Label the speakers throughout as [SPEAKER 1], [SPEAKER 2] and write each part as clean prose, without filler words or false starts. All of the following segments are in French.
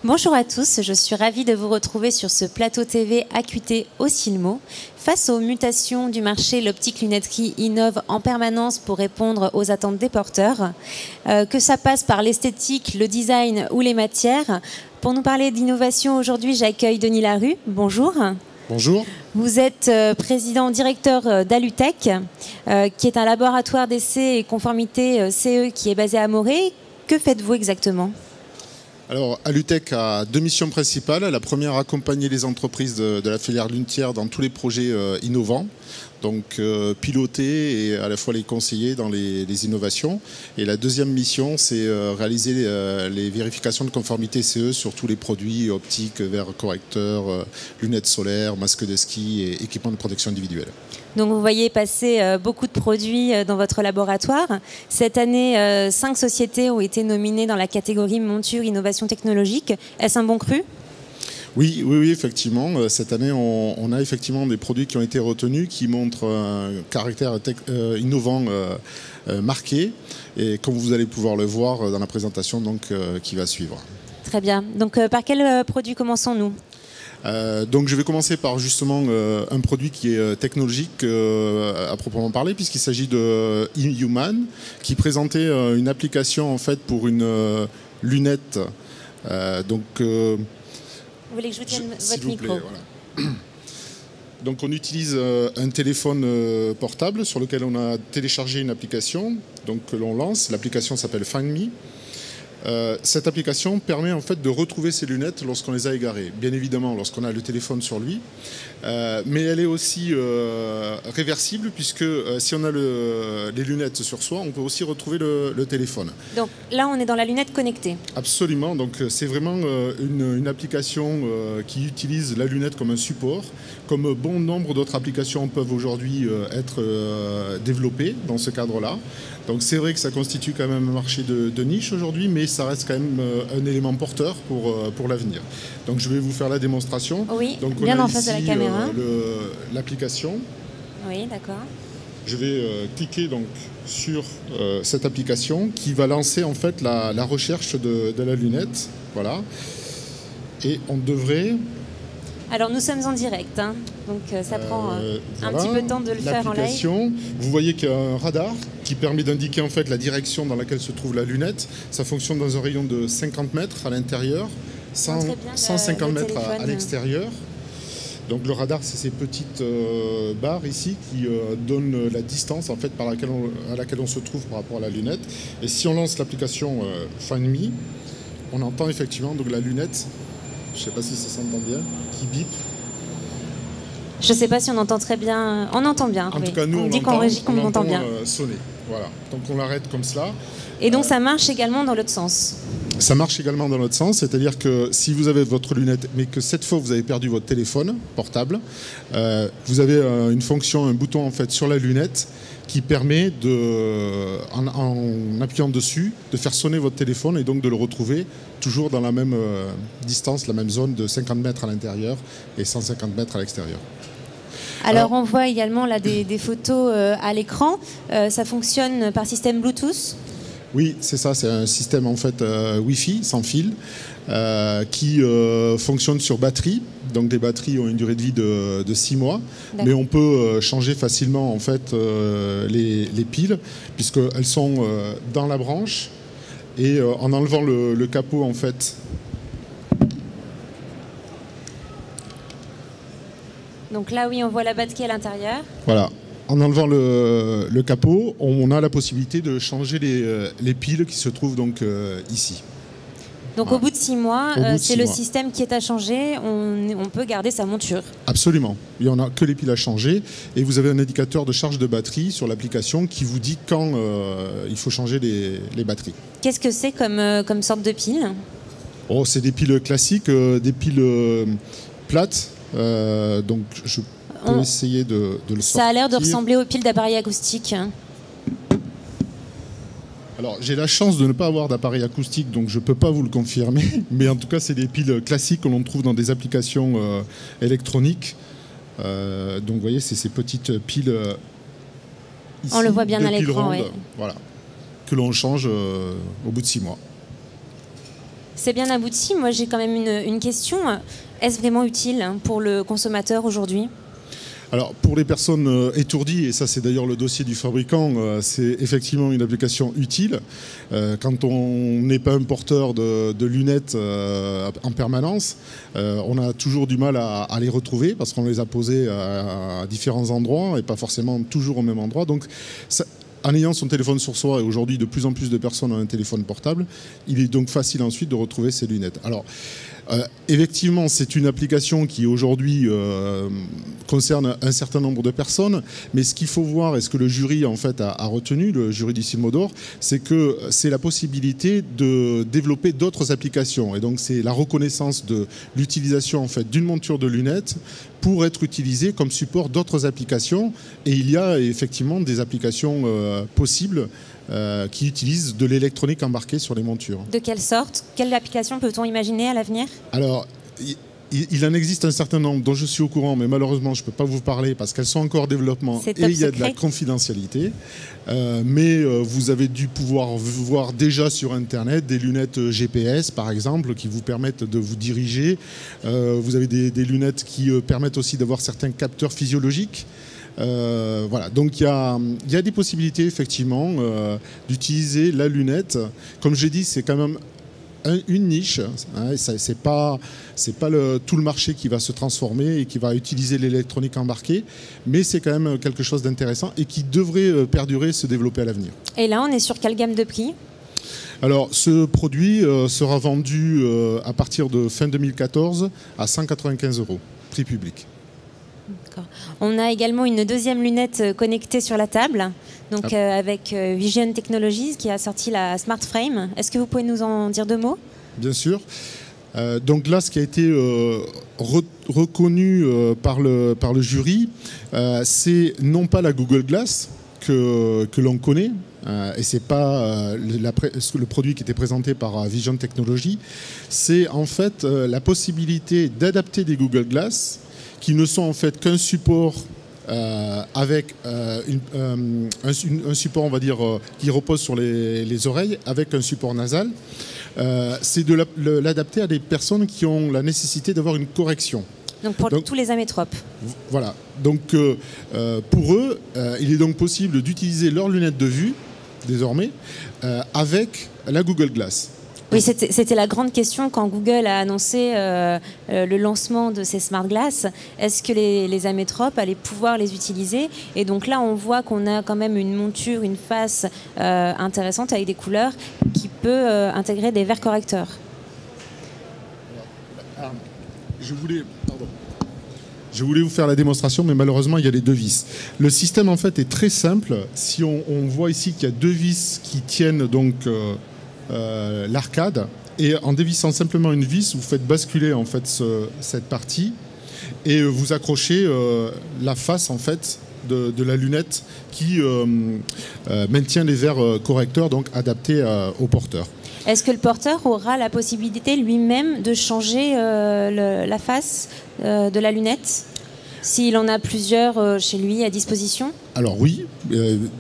[SPEAKER 1] Bonjour à tous, je suis ravie de vous retrouver sur ce plateau TV AQT au Silmo. Face aux mutations du marché, l'optique lunetterie innove en permanence pour répondre aux attentes des porteurs. Que ça passe par l'esthétique, le design ou les matières. Pour nous parler d'innovation aujourd'hui, j'accueille Denis Larue. Bonjour.
[SPEAKER 2] Bonjour.
[SPEAKER 1] Vous êtes président-directeur d'Alutech, qui est un laboratoire d'essais et conformité CE qui est basé à Morée. Que faites-vous exactement ?
[SPEAKER 2] Alors, Alutech a deux missions principales. La première, accompagner les entreprises de la filière lunetière dans tous les projets innovants. Donc, piloter et à la fois les conseiller dans les innovations. Et la deuxième mission, c'est réaliser les vérifications de conformité CE sur tous les produits optiques, verres correcteurs, lunettes solaires, masques de ski et équipements de protection individuelle.
[SPEAKER 1] Donc vous voyez passer beaucoup de produits dans votre laboratoire. Cette année, 5 sociétés ont été nominées dans la catégorie monture innovation technologique. Est-ce un bon cru ?
[SPEAKER 2] Oui, effectivement. Cette année, on a effectivement des produits qui ont été retenus, qui montrent un caractère innovant marqué. Et comme vous allez pouvoir le voir dans la présentation qui va suivre.
[SPEAKER 1] Très bien. Donc par quel produit commençons-nous ?
[SPEAKER 2] Donc je vais commencer par justement un produit qui est technologique à proprement parler, puisqu'il s'agit de Inhuman, qui présentait une application en fait pour une lunette.
[SPEAKER 1] Vous voulez que je vous tienne votre micro ?
[SPEAKER 2] Voilà. Donc on utilise un téléphone portable sur lequel on a téléchargé une application que l'on lance. L'application s'appelle Find Me. Cette application permet en fait de retrouver ses lunettes lorsqu'on les a égarées. Bien évidemment lorsqu'on a le téléphone sur lui, mais elle est aussi réversible puisque si on a les lunettes sur soi, on peut aussi retrouver le téléphone.
[SPEAKER 1] Donc là, on est dans la lunette connectée.
[SPEAKER 2] Absolument. Donc c'est vraiment une application qui utilise la lunette comme un support, comme bon nombre d'autres applications peuvent aujourd'hui être développées dans ce cadre-là. Donc c'est vrai que ça constitue quand même un marché de niche aujourd'hui, mais ça reste quand même un élément porteur pour l'avenir. Donc je vais vous faire la démonstration.
[SPEAKER 1] Oui,
[SPEAKER 2] donc,
[SPEAKER 1] bien
[SPEAKER 2] on a
[SPEAKER 1] en face de la caméra.
[SPEAKER 2] L'application.
[SPEAKER 1] Oui, d'accord.
[SPEAKER 2] Je vais cliquer donc sur cette application qui va lancer en fait la recherche de la lunette. Voilà. Et on devrait...
[SPEAKER 1] Alors nous sommes en direct, hein. Donc ça prend un petit peu de temps de le faire en live.
[SPEAKER 2] Vous voyez qu'il y a un radar qui permet d'indiquer en fait la direction dans laquelle se trouve la lunette. Ça fonctionne dans un rayon de 50 mètres à l'intérieur, 150 mètres à l'extérieur. Donc le radar, c'est ces petites barres ici qui donnent la distance en fait à laquelle on se trouve par rapport à la lunette. Et si on lance l'application Find Me, on entend effectivement donc la lunette. Je ne sais pas si ça s'entend bien, qui bip.
[SPEAKER 1] Je ne sais pas si on entend très bien. On entend bien.
[SPEAKER 2] En tout cas, nous,
[SPEAKER 1] on dit qu'en régie qu'on entend bien.
[SPEAKER 2] Sonner. Voilà. Donc on l'arrête comme cela.
[SPEAKER 1] Et donc ça marche également dans l'autre sens.
[SPEAKER 2] Ça marche également dans l'autre sens, c'est-à-dire que si vous avez votre lunette, mais que cette fois vous avez perdu votre téléphone portable, vous avez une fonction, un bouton en fait sur la lunette qui permet, en appuyant dessus, de faire sonner votre téléphone et donc de le retrouver toujours dans la même distance, la même zone de 50 mètres à l'intérieur et 150 mètres à l'extérieur.
[SPEAKER 1] Alors on voit également là des photos à l'écran. Ça fonctionne par système Bluetooth ?
[SPEAKER 2] Oui, c'est ça, c'est un système en fait Wi-Fi sans fil qui fonctionne sur batterie. Donc des batteries ont une durée de vie de 6 mois, mais on peut changer facilement en fait les piles puisqu'elles sont dans la branche et en enlevant le capot en fait.
[SPEAKER 1] Donc là oui, on voit la batterie à l'intérieur.
[SPEAKER 2] Voilà. En enlevant le capot, on a la possibilité de changer les piles qui se trouvent donc ici.
[SPEAKER 1] Donc au bout de 6 mois, c'est le système qui est à changer, on peut garder sa monture.
[SPEAKER 2] Absolument, il n'y en a que les piles à changer et vous avez un indicateur de charge de batterie sur l'application qui vous dit quand il faut changer les batteries.
[SPEAKER 1] Qu'est-ce que c'est comme sorte de pile ?
[SPEAKER 2] Oh, c'est des piles classiques, des piles plates, donc je peux essayer de le sortir.
[SPEAKER 1] Ça a l'air de ressembler aux piles d'appareils acoustiques.
[SPEAKER 2] Alors, j'ai la chance de ne pas avoir d'appareil acoustique, donc je ne peux pas vous le confirmer. Mais en tout cas, c'est des piles classiques que l'on trouve dans des applications électroniques. Donc, vous voyez, c'est ces petites piles ici.
[SPEAKER 1] On le voit bien à l'écran, oui.
[SPEAKER 2] Voilà, que l'on change au bout de 6 mois.
[SPEAKER 1] C'est bien abouti. Moi, j'ai quand même une question. Est-ce vraiment utile pour le consommateur aujourd'hui ?
[SPEAKER 2] Alors, pour les personnes étourdies, et ça c'est d'ailleurs le dossier du fabricant, c'est effectivement une application utile. Quand on n'est pas un porteur de lunettes en permanence, on a toujours du mal à les retrouver parce qu'on les a posées à différents endroits et pas forcément toujours au même endroit. Donc, en ayant son téléphone sur soi, et aujourd'hui de plus en plus de personnes ont un téléphone portable, il est donc facile ensuite de retrouver ces lunettes. Alors, effectivement, c'est une application qui aujourd'hui concerne un certain nombre de personnes, mais ce qu'il faut voir et ce que le jury en fait a retenu, le jury du Silmo d'Or, c'est que c'est la possibilité de développer d'autres applications. Et donc c'est la reconnaissance de l'utilisation en fait d'une monture de lunettes pour être utilisée comme support d'autres applications. Et il y a effectivement des applications possibles qui utilisent de l'électronique embarquée sur les montures.
[SPEAKER 1] De quelle sorte ? Quelle application peut-on imaginer à l'avenir ?
[SPEAKER 2] Alors, il en existe un certain nombre dont je suis au courant, mais malheureusement, je ne peux pas vous parler parce qu'elles sont encore en développement et il y a de la confidentialité. Mais vous avez dû pouvoir voir déjà sur Internet des lunettes GPS, par exemple, qui vous permettent de vous diriger. Vous avez des lunettes qui permettent aussi d'avoir certains capteurs physiologiques. Voilà, donc il y a des possibilités effectivement d'utiliser la lunette. Comme j'ai dit, c'est quand même une niche. Hein, c'est pas tout le marché qui va se transformer et qui va utiliser l'électronique embarquée, mais c'est quand même quelque chose d'intéressant et qui devrait perdurer, se développer à l'avenir.
[SPEAKER 1] Et là, on est sur quelle gamme de prix ?
[SPEAKER 2] Alors, ce produit sera vendu à partir de fin 2014 à 195 €, prix public.
[SPEAKER 1] On a également une deuxième lunette connectée sur la table, donc avec Vision Technologies qui a sorti la Smart Frame. Est-ce que vous pouvez nous en dire 2 mots ?
[SPEAKER 2] Bien sûr. Donc là, ce qui a été reconnu par le jury, c'est non pas la Google Glass que l'on connaît, et c'est pas le produit qui était présenté par Vision Technologies, c'est en fait la possibilité d'adapter des Google Glass qui ne sont en fait qu'un support avec un support, on va dire, qui repose sur les oreilles avec un support nasal. C'est de l'adapter à des personnes qui ont la nécessité d'avoir une correction.
[SPEAKER 1] Donc pour tous les amétropes.
[SPEAKER 2] Voilà. Donc pour eux, il est donc possible d'utiliser leurs lunettes de vue, désormais, avec la Google Glass.
[SPEAKER 1] Oui, c'était la grande question quand Google a annoncé le lancement de ces Smart Glass. Est-ce que les amétropes allaient pouvoir les utiliser ? Et donc là, on voit qu'on a quand même une monture, une face intéressante avec des couleurs qui peut intégrer des verres correcteurs.
[SPEAKER 2] Je voulais vous faire la démonstration, mais malheureusement, il y a les 2 vis. Le système, en fait, est très simple. Si on voit ici qu'il y a 2 vis qui tiennent donc l'arcade, et en dévissant simplement une vis, vous faites basculer en fait cette partie et vous accrochez la face en fait de la lunette qui maintient les verres correcteurs, donc adaptés au porteur.
[SPEAKER 1] Est-ce que le porteur aura la possibilité lui-même de changer la face de la lunette s'il en a plusieurs chez lui à disposition ?
[SPEAKER 2] Alors oui,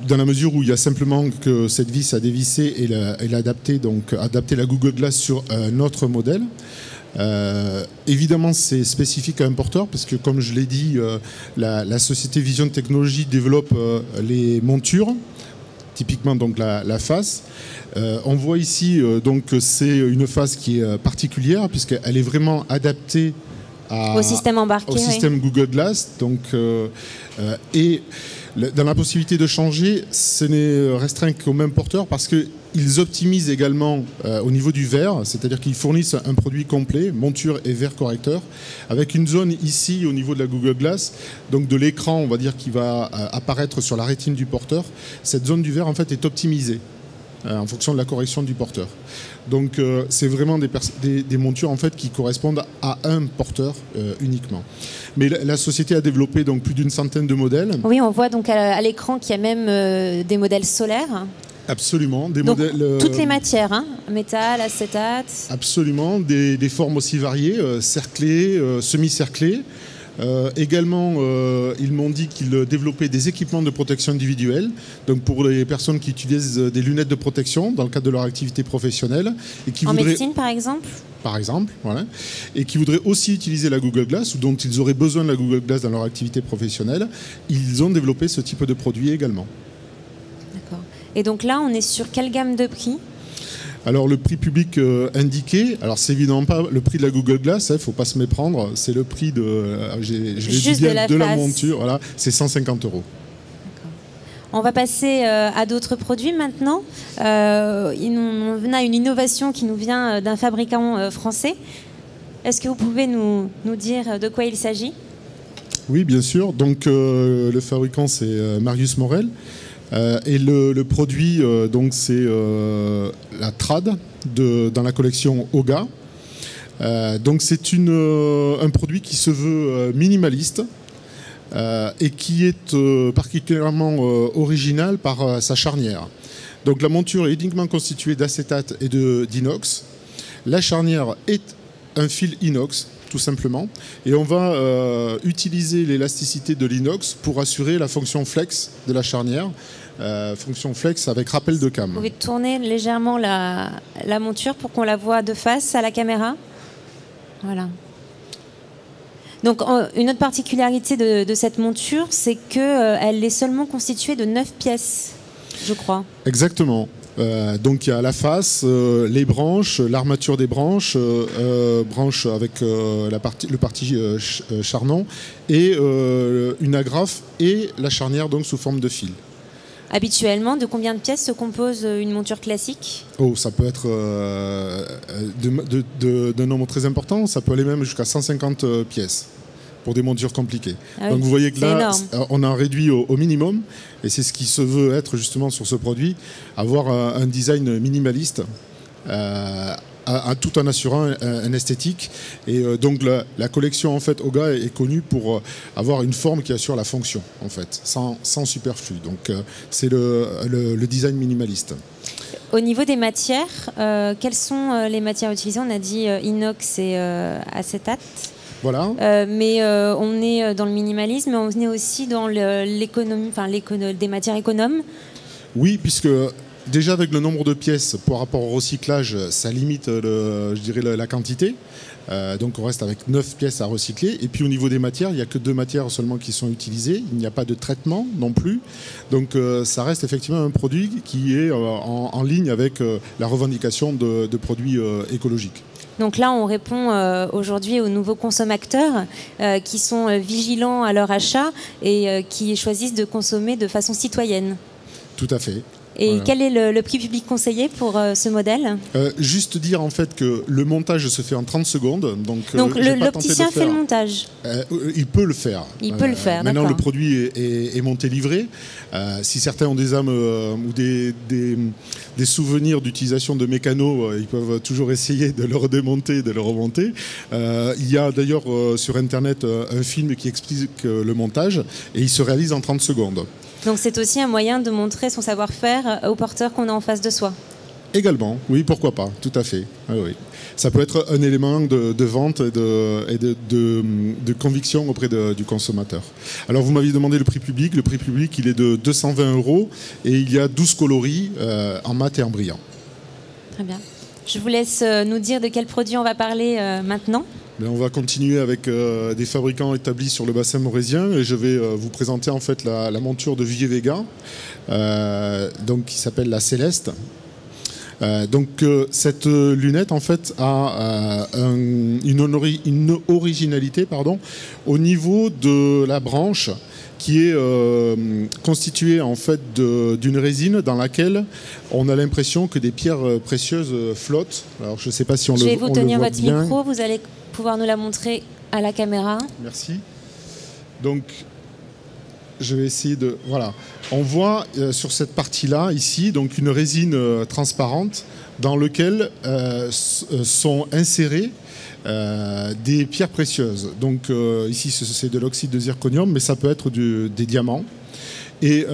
[SPEAKER 2] dans la mesure où il y a simplement que cette vis à dévisser et l'adapter, donc adapter la Google Glass sur un autre modèle. Évidemment, c'est spécifique à un porteur parce que, comme je l'ai dit, la société Vision Technologies développe les montures, typiquement donc la face. On voit ici donc que c'est une face qui est particulière puisqu'elle est vraiment adaptée
[SPEAKER 1] au système embarqué,
[SPEAKER 2] au système Google Glass. Donc, et dans la possibilité de changer, ce n'est restreint qu'au même porteur parce qu'ils optimisent également au niveau du verre, c'est-à-dire qu'ils fournissent un produit complet, monture et verre correcteur, avec une zone ici au niveau de la Google Glass, donc de l'écran, on va dire, qui va apparaître sur la rétine du porteur. Cette zone du verre, en fait, est optimisée en fonction de la correction du porteur. Donc c'est vraiment des montures en fait qui correspondent à un porteur uniquement. Mais la société a développé donc plus d'une centaine de modèles.
[SPEAKER 1] Oui, on voit donc à l'écran qu'il y a même des modèles solaires.
[SPEAKER 2] Absolument, des
[SPEAKER 1] donc,
[SPEAKER 2] modèles.
[SPEAKER 1] Toutes les matières, hein, métal, acétate.
[SPEAKER 2] Absolument, des formes aussi variées, cerclées, semi-cerclées. Également, ils m'ont dit qu'ils développaient des équipements de protection individuelle, donc pour les personnes qui utilisent des lunettes de protection dans le cadre de leur activité professionnelle. Et qui
[SPEAKER 1] médecine, par exemple ?
[SPEAKER 2] Par exemple, voilà. Et qui voudraient aussi utiliser la Google Glass, ou dont ils auraient besoin de la Google Glass dans leur activité professionnelle. Ils ont développé ce type de produit également.
[SPEAKER 1] D'accord. Et donc là, on est sur quelle gamme de prix ?
[SPEAKER 2] Alors le prix public indiqué, alors c'est évidemment pas le prix de la Google Glass, il ne faut pas se méprendre, c'est le prix de la monture, voilà, c'est 150 €.
[SPEAKER 1] On va passer à d'autres produits maintenant. On a une innovation qui nous vient d'un fabricant français. Est-ce que vous pouvez nous dire de quoi il s'agit ?
[SPEAKER 2] Oui, bien sûr. Donc le fabricant, c'est Marius Morel. Et le produit, donc c'est la Trad dans la collection Oga. Donc c'est un produit qui se veut minimaliste. Et qui est particulièrement original par sa charnière. Donc la monture est uniquement constituée d'acétate et d'inox. La charnière est un fil inox, tout simplement. Et on va utiliser l'élasticité de l'inox pour assurer la fonction flex de la charnière. Fonction flex avec rappel de cam.
[SPEAKER 1] Vous pouvez tourner légèrement la monture pour qu'on la voit de face à la caméra. Voilà. Donc, une autre particularité de cette monture, c'est qu'elle est seulement constituée de 9 pièces, je crois.
[SPEAKER 2] Exactement. Donc, il y a la face, les branches, l'armature des branches, branches avec le parti charnon, et une agrafe et la charnière donc sous forme de fil.
[SPEAKER 1] Habituellement, de combien de pièces se compose une monture classique ?
[SPEAKER 2] Oh, ça peut être d'un nombre très important, ça peut aller même jusqu'à 150 pièces pour des montures compliquées.
[SPEAKER 1] Ah
[SPEAKER 2] donc
[SPEAKER 1] oui,
[SPEAKER 2] vous voyez que là,
[SPEAKER 1] énorme.
[SPEAKER 2] On a réduit au minimum, et c'est ce qui se veut être justement sur ce produit, avoir un design minimaliste, tout en assurant un esthétique. Et donc la collection en fait Oga est connue pour avoir une forme qui assure la fonction en fait, sans superflu. Donc c'est le design minimaliste.
[SPEAKER 1] Au niveau des matières, quelles sont les matières utilisées ? On a dit inox et acétate.
[SPEAKER 2] Voilà.
[SPEAKER 1] Mais on est dans le minimalisme, mais on est aussi dans l'économie, des matières économes.
[SPEAKER 2] Oui, puisque déjà avec le nombre de pièces par rapport au recyclage, ça limite la quantité. Donc on reste avec 9 pièces à recycler. Et puis au niveau des matières, il n'y a que 2 matières seulement qui sont utilisées. Il n'y a pas de traitement non plus. Donc ça reste effectivement un produit qui est en ligne avec la revendication de produits écologiques.
[SPEAKER 1] Donc là, on répond aujourd'hui aux nouveaux consommateurs qui sont vigilants à leur achat et qui choisissent de consommer de façon citoyenne.
[SPEAKER 2] Tout à fait.
[SPEAKER 1] Et voilà. Quel est le prix public conseillé pour ce modèle ?
[SPEAKER 2] Juste dire en fait que le montage se fait en 30 secondes. Donc
[SPEAKER 1] l'opticien fait le montage.
[SPEAKER 2] Il peut le faire.
[SPEAKER 1] Il peut le faire.
[SPEAKER 2] Maintenant,
[SPEAKER 1] d'accord.
[SPEAKER 2] le produit est monté livré. Si certains ont des âmes ou des souvenirs d'utilisation de mécanos, ils peuvent toujours essayer de le redémonter, de le remonter. Il y a d'ailleurs sur Internet un film qui explique le montage et il se réalise en 30 secondes.
[SPEAKER 1] Donc c'est aussi un moyen de montrer son savoir-faire aux porteurs qu'on a en face de soi.
[SPEAKER 2] Également, oui, pourquoi pas, tout à fait. Oui. Ça peut être un élément de vente et de conviction auprès du consommateur. Alors vous m'aviez demandé le prix public. Le prix public, il est de 220 € et il y a 12 coloris en mat et en brillant.
[SPEAKER 1] Très bien. Je vous laisse nous dire de quel produit on va parler maintenant.
[SPEAKER 2] On va continuer avec des fabricants établis sur le bassin maurésien et je vais vous présenter en fait la monture de Vieux Vega, donc qui s'appelle la Céleste. Donc cette lunette en fait a une originalité au niveau de la branche qui est constituée en fait d'une résine dans laquelle on a l'impression que des pierres précieuses flottent. Alors je ne sais pas si on le voit bien. Je vais vous tenir votre
[SPEAKER 1] micro, vous allez pouvoir nous la montrer à la caméra.
[SPEAKER 2] Merci. Donc je vais essayer de... Voilà. On voit sur cette partie-là, ici, donc une résine transparente dans laquelle sont insérées des pierres précieuses. Donc ici, c'est de l'oxyde de zirconium, mais ça peut être des diamants. Et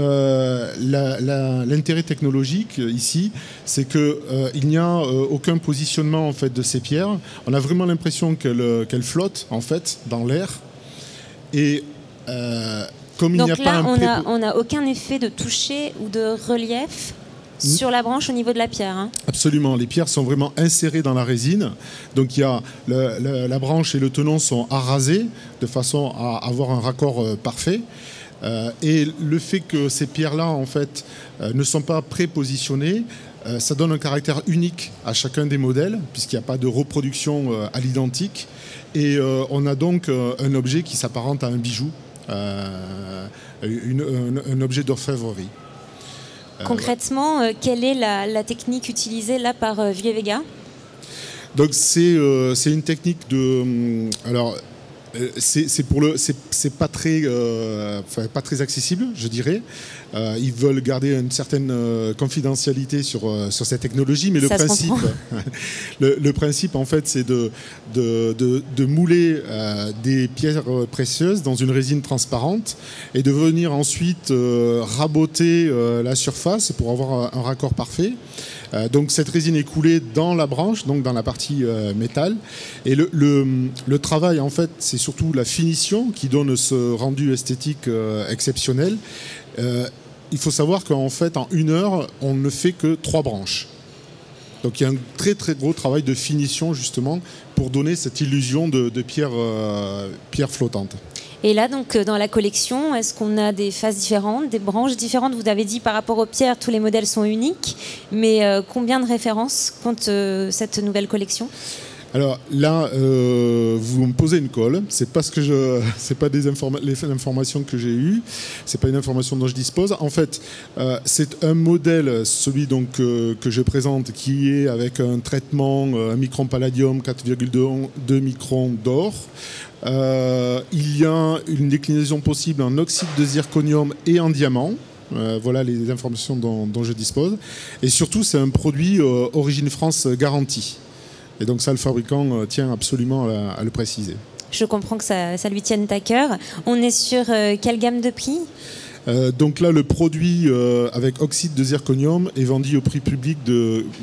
[SPEAKER 2] l'intérêt technologique ici, c'est qu'il n'y a aucun positionnement en fait, de ces pierres. On a vraiment l'impression qu'elles flottent en fait, dans l'air. Et comme il n'y a pas
[SPEAKER 1] on n'a aucun effet de toucher ou de relief sur la branche au niveau de la pierre. Hein.
[SPEAKER 2] Absolument, les pierres sont vraiment insérées dans la résine. Donc il y a la branche et le tenon sont arasés de façon à avoir un raccord parfait. Et le fait que ces pierres-là en fait ne sont pas prépositionnées, ça donne un caractère unique à chacun des modèles puisqu'il n'y a pas de reproduction à l'identique. Et on a donc un objet qui s'apparente à un bijou, un objet d'orfèvrerie.
[SPEAKER 1] Concrètement, quelle est la technique utilisée là par Vieux-Vega?
[SPEAKER 2] Donc c'est une technique de alors c'est pas très accessible, je dirais. Ils veulent garder une certaine confidentialité sur cette technologie, mais le principe en fait c'est de mouler des pierres précieuses dans une résine transparente et de venir ensuite raboter la surface pour avoir un raccord parfait. Donc cette résine est coulée dans la branche, donc dans la partie métal. Et le travail, en fait, c'est surtout la finition qui donne ce rendu esthétique exceptionnel. Il faut savoir qu'en fait, en 1 heure, on ne fait que 3 branches. Donc il y a un très très gros travail de finition justement pour donner cette illusion de pierre flottante.
[SPEAKER 1] Et là, donc, dans la collection, est-ce qu'on a des phases différentes, des branches différentes? Vous avez dit par rapport aux pierres, tous les modèles sont uniques, mais combien de références compte cette nouvelle collection?
[SPEAKER 2] Alors là, vous me posez une colle. C'est pas les informations que j'ai eues. C'est pas une information dont je dispose. En fait, c'est un modèle, celui donc que je présente, qui est avec un traitement un micron palladium, 4,2 microns d'or. Il y a une déclinaison possible en oxyde de zirconium et en diamant. Voilà les informations dont je dispose. Et surtout, c'est un produit origine France garantie. Et donc ça, le fabricant tient absolument à le préciser.
[SPEAKER 1] Je comprends que ça lui tienne à cœur. On est sur quelle gamme de prix?
[SPEAKER 2] Donc là, le produit avec oxyde de zirconium est vendu au prix public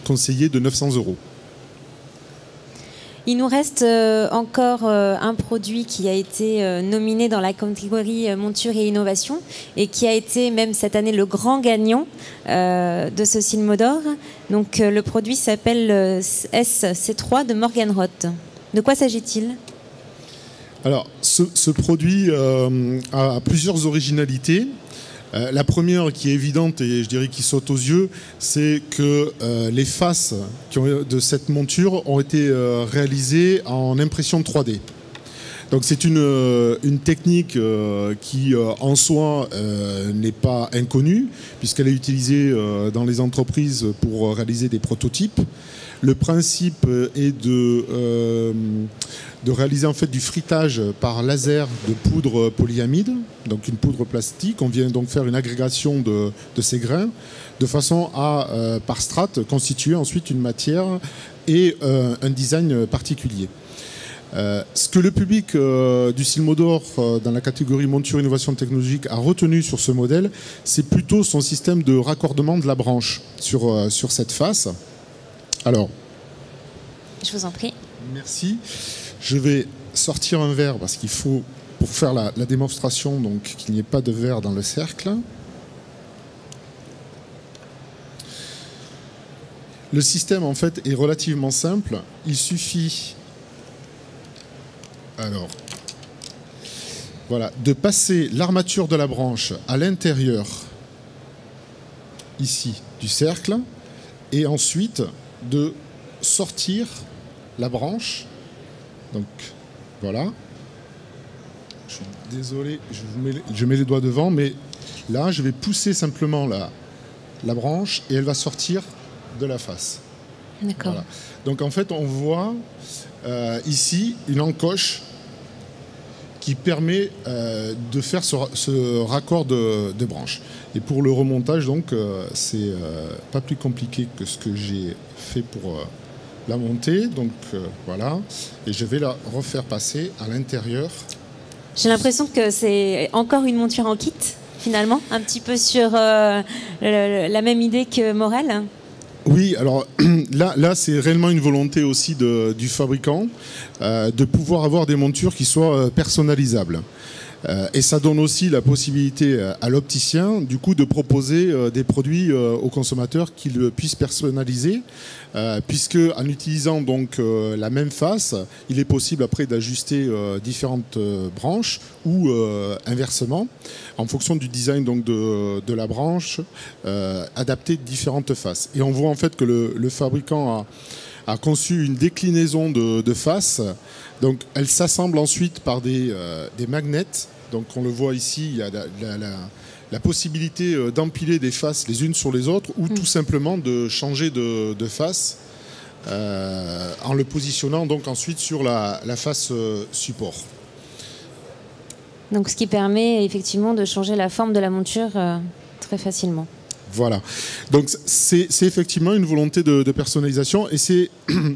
[SPEAKER 2] conseillé de 900 €.
[SPEAKER 1] Il nous reste encore un produit qui a été nominé dans la catégorie monture et innovation et qui a été même cette année le grand gagnant de ce Silmo d'Or. Donc le produit s'appelle SC3 de Morgenroth. De quoi s'agit-il?
[SPEAKER 2] Alors ce produit a plusieurs originalités. La première qui est évidente et je dirais qui saute aux yeux, c'est que les faces de cette monture ont été réalisées en impression 3D. Donc c'est une technique qui en soi n'est pas inconnue puisqu'elle est utilisée dans les entreprises pour réaliser des prototypes. Le principe est de réaliser en fait du frittage par laser de poudre polyamide, donc une poudre plastique. On vient donc faire une agrégation de ces grains de façon à, par strate, constituer ensuite une matière et un design particulier. Ce que le public du Silmo d'Or dans la catégorie monture innovation technologique a retenu sur ce modèle, c'est plutôt son système de raccordement de la branche sur cette face. Alors,
[SPEAKER 1] je vous en prie.
[SPEAKER 2] Merci. Je vais sortir un verre parce qu'il faut, pour faire la démonstration, donc qu'il n'y ait pas de verre dans le cercle. Le système en fait est relativement simple. Il suffit de passer l'armature de la branche à l'intérieur ici du cercle et ensuite de sortir la branche. Donc voilà. Je suis désolé, je mets les doigts devant, mais là je vais pousser simplement la branche et elle va sortir de la face.
[SPEAKER 1] D'accord.
[SPEAKER 2] Voilà. Donc en fait on voit ici une encoche qui permet de faire ce raccord de branches. Et pour le remontage, donc, c'est pas plus compliqué que ce que j'ai fait pour la monter. Donc voilà, et je vais la refaire passer à l'intérieur.
[SPEAKER 1] J'ai l'impression que c'est encore une monture en kit, finalement, un petit peu sur la même idée que Morel.
[SPEAKER 2] Oui, alors là c'est réellement une volonté aussi du fabricant de pouvoir avoir des montures qui soient personnalisables. Et ça donne aussi la possibilité à l'opticien du coup de proposer des produits aux consommateurs qu'ils puissent personnaliser, puisque en utilisant donc la même face, il est possible après d'ajuster différentes branches ou inversement en fonction du design donc de la branche, adapter différentes faces. Et on voit en fait que le fabricant a conçu une déclinaison de faces. Donc elle s'assemble ensuite par des magnets. Donc on le voit ici, il y a la possibilité d'empiler des faces les unes sur les autres ou tout simplement de changer de face en le positionnant donc ensuite sur la face support.
[SPEAKER 1] Donc ce qui permet effectivement de changer la forme de la monture très facilement.
[SPEAKER 2] Voilà, donc c'est effectivement une volonté de personnalisation et c'est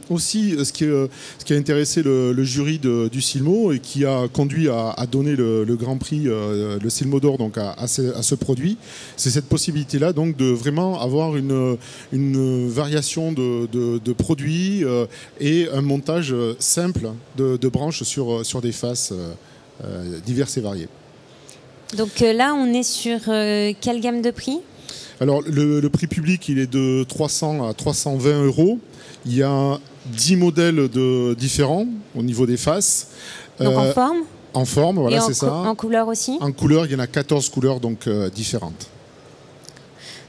[SPEAKER 2] aussi ce qui a intéressé le jury du Silmo et qui a conduit à donner le grand prix, le Silmo d'or donc à ce produit. C'est cette possibilité-là donc de vraiment avoir une variation de produits et un montage simple de branches sur des faces diverses et variées.
[SPEAKER 1] Donc là, on est sur quelle gamme de prix ?
[SPEAKER 2] Alors, le prix public, il est de 300 à 320 €. Il y a 10 modèles différents au niveau des faces.
[SPEAKER 1] Donc en forme ?
[SPEAKER 2] En forme, voilà, c'est ça.
[SPEAKER 1] En couleur aussi ?
[SPEAKER 2] En couleur, il y en a 14 couleurs donc différentes.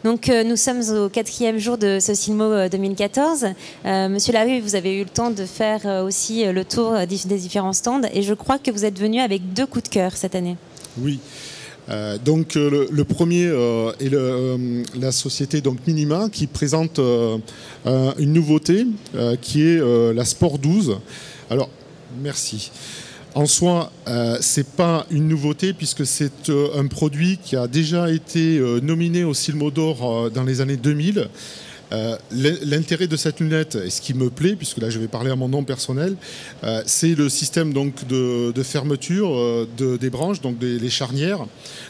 [SPEAKER 1] Donc nous sommes au 4e jour de ce Silmo 2014. Monsieur Larue, vous avez eu le temps de faire aussi le tour des différents stands et je crois que vous êtes venu avec 2 coups de cœur cette année.
[SPEAKER 2] Oui. Donc le premier est la société donc Minima qui présente une nouveauté qui est la Sport 12. Alors merci. En soi, c'est pas une nouveauté puisque c'est un produit qui a déjà été nominé au Silmo d'or dans les années 2000. L'intérêt de cette lunette, et ce qui me plaît, puisque là je vais parler à mon nom personnel, c'est le système donc de fermeture des branches, donc les charnières,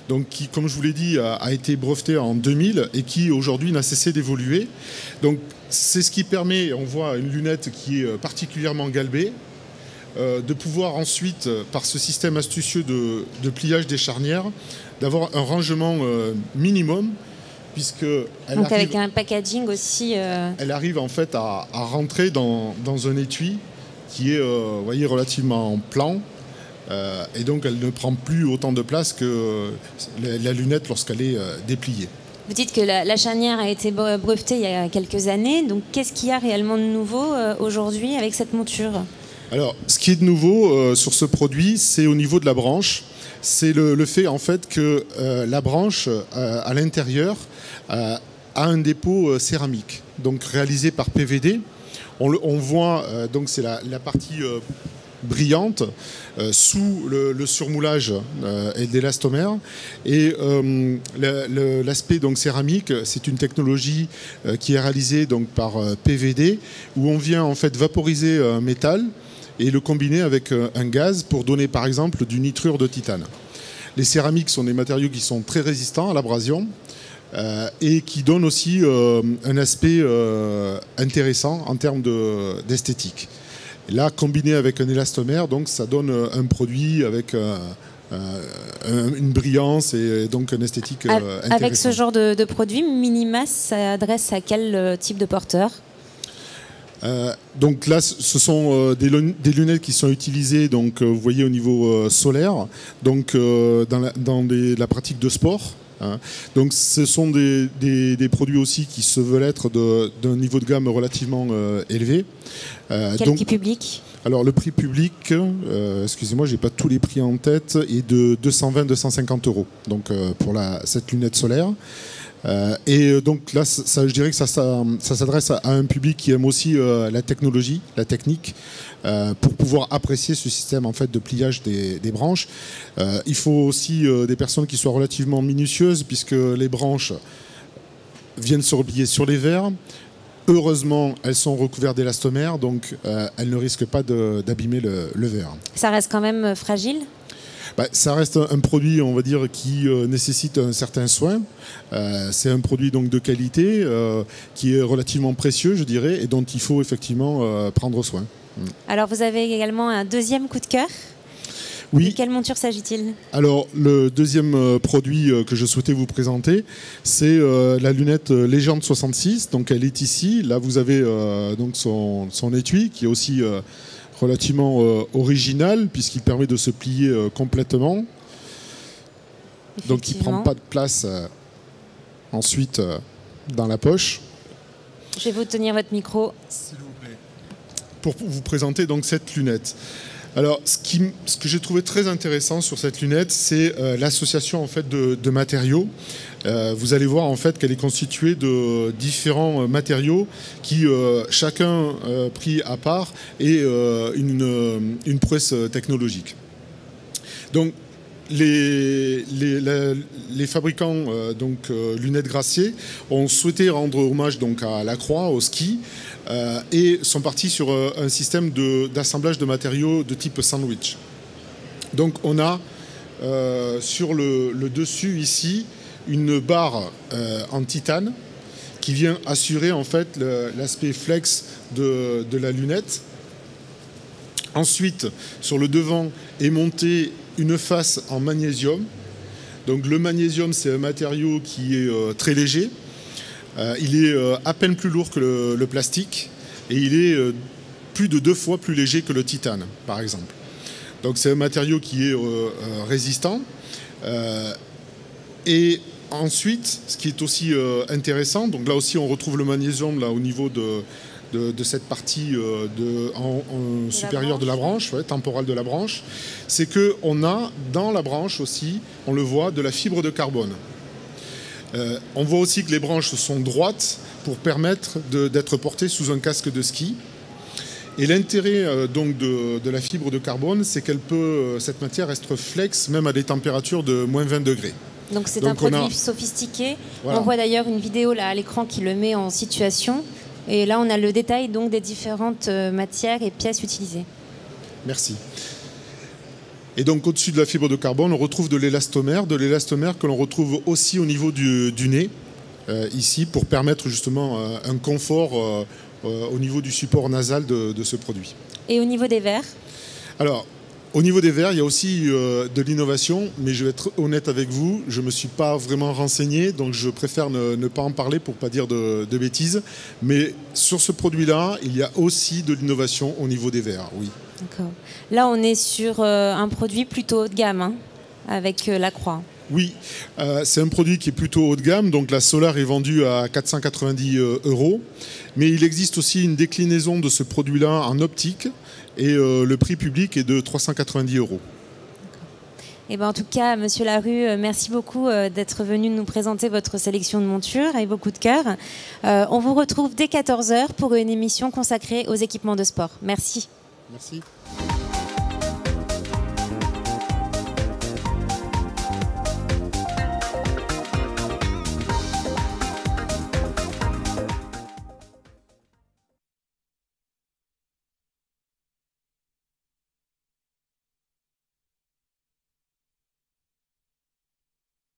[SPEAKER 2] donc qui, comme je vous l'ai dit, a été breveté en 2000 et qui aujourd'hui n'a cessé d'évoluer. Donc c'est ce qui permet, on voit une lunette qui est particulièrement galbée, de pouvoir ensuite, par ce système astucieux de pliage des charnières, d'avoir un rangement minimum.
[SPEAKER 1] Donc avec un packaging aussi.
[SPEAKER 2] Elle arrive en fait à rentrer dans un étui qui est vous voyez, relativement plan et donc elle ne prend plus autant de place que la lunette lorsqu'elle est dépliée.
[SPEAKER 1] Vous dites que la charnière a été brevetée il y a quelques années, donc qu'est-ce qu'il y a réellement de nouveau aujourd'hui avec cette monture ?
[SPEAKER 2] Alors ce qui est de nouveau sur ce produit, c'est au niveau de la branche. C'est le fait en fait que la branche à l'intérieur a un dépôt céramique, donc réalisé par PVD. On voit donc c'est la partie brillante sous le surmoulage et l'élastomère. Et l'aspect donc céramique, c'est une technologie qui est réalisée donc par PVD, où on vient en fait vaporiser un métal et le combiner avec un gaz pour donner par exemple du nitrure de titane. Les céramiques sont des matériaux qui sont très résistants à l'abrasion et qui donnent aussi un aspect intéressant en termes d'esthétique. Là, combiné avec un élastomère, donc ça donne un produit avec une brillance et donc une esthétique intéressante.
[SPEAKER 1] Avec ce genre de produit, Minima s'adresse à quel type de porteur ?
[SPEAKER 2] Donc là, ce sont des lunettes qui sont utilisées, donc vous voyez au niveau solaire, donc dans la pratique de sport. Hein. Donc ce sont des produits aussi qui se veulent être d'un niveau de gamme relativement élevé.
[SPEAKER 1] Quel prix public ?
[SPEAKER 2] Alors le prix public, excusez-moi, j'ai pas tous les prix en tête, est de 220-250 €. Donc pour cette lunette solaire. Et donc là, je dirais que ça s'adresse à un public qui aime aussi la technologie, la technique, pour pouvoir apprécier ce système en fait de pliage des branches. Il faut aussi des personnes qui soient relativement minutieuses, puisque les branches viennent se replier sur les verres. Heureusement, elles sont recouvertes d'élastomère, donc elles ne risquent pas d'abîmer le verre.
[SPEAKER 1] Ça reste quand même fragile ?
[SPEAKER 2] Ça reste un produit, on va dire, qui nécessite un certain soin. C'est un produit donc de qualité qui est relativement précieux, je dirais, et dont il faut effectivement prendre soin.
[SPEAKER 1] Alors, vous avez également un deuxième coup de cœur ?
[SPEAKER 2] Oui.
[SPEAKER 1] De quelle monture s'agit-il?
[SPEAKER 2] Alors, le deuxième produit que je souhaitais vous présenter, c'est la lunette Legend 66. Donc, elle est ici. Là, vous avez donc son étui qui est aussi relativement original puisqu'il permet de se plier complètement. Donc, il ne prend pas de place ensuite dans la poche.
[SPEAKER 1] Je vais vous tenir votre micro.
[SPEAKER 2] S'il vous plaît. Pour vous présenter donc cette lunette. Alors, ce que j'ai trouvé très intéressant sur cette lunette, c'est l'association en fait de matériaux. Vous allez voir en fait qu'elle est constituée de différents matériaux qui, chacun pris à part, est une prouesse technologique. Donc, les fabricants lunettes Gracier ont souhaité rendre hommage donc à la croix, au ski, et sont partis sur un système d'assemblage de matériaux de type sandwich. Donc on a sur le dessus ici une barre en titane qui vient assurer en fait l'aspect flex de la lunette. Ensuite, sur le devant est montée une face en magnésium. Donc le magnésium, c'est un matériau qui est très léger. Il est à peine plus lourd que le plastique et il est plus de 2 fois plus léger que le titane, par exemple. Donc c'est un matériau qui est résistant. Et ensuite, ce qui est aussi intéressant, donc là aussi on retrouve le magnésium là, au niveau de cette partie supérieure de la branche, temporale de la branche, c'est qu'on a dans la branche aussi, on le voit, de la fibre de carbone. On voit aussi que les branches sont droites pour permettre d'être portées sous un casque de ski. Et l'intérêt donc de la fibre de carbone, c'est cette matière reste flex même à des températures de moins 20 degrés.
[SPEAKER 1] Donc c'est un produit sophistiqué. Voilà. On voit d'ailleurs une vidéo là à l'écran qui le met en situation. Et là, on a le détail donc des différentes matières et pièces utilisées. Merci.
[SPEAKER 2] Et donc, au-dessus de la fibre de carbone, on retrouve de l'élastomère que l'on retrouve aussi au niveau du nez, ici, pour permettre justement un confort au niveau du support nasal de ce produit.
[SPEAKER 1] Et au niveau des verres?
[SPEAKER 2] Alors, au niveau des verres, il y a aussi de l'innovation, mais je vais être honnête avec vous, je ne me suis pas vraiment renseigné, donc je préfère ne pas en parler pour ne pas dire de bêtises. Mais sur ce produit-là, il y a aussi de l'innovation au niveau des verres, oui.
[SPEAKER 1] D'accord. Là, on est sur un produit plutôt haut de gamme, hein, avec la croix.
[SPEAKER 2] Oui, c'est un produit qui est plutôt haut de gamme, donc la Solar est vendue à 490 €, mais il existe aussi une déclinaison de ce produit-là en optique, et le prix public est de 390 €.
[SPEAKER 1] Et ben en tout cas, Monsieur Larue, merci beaucoup d'être venu nous présenter votre sélection de montures avec beaucoup de cœur. On vous retrouve dès 14 h pour une émission consacrée aux équipements de sport. Merci.
[SPEAKER 2] Merci.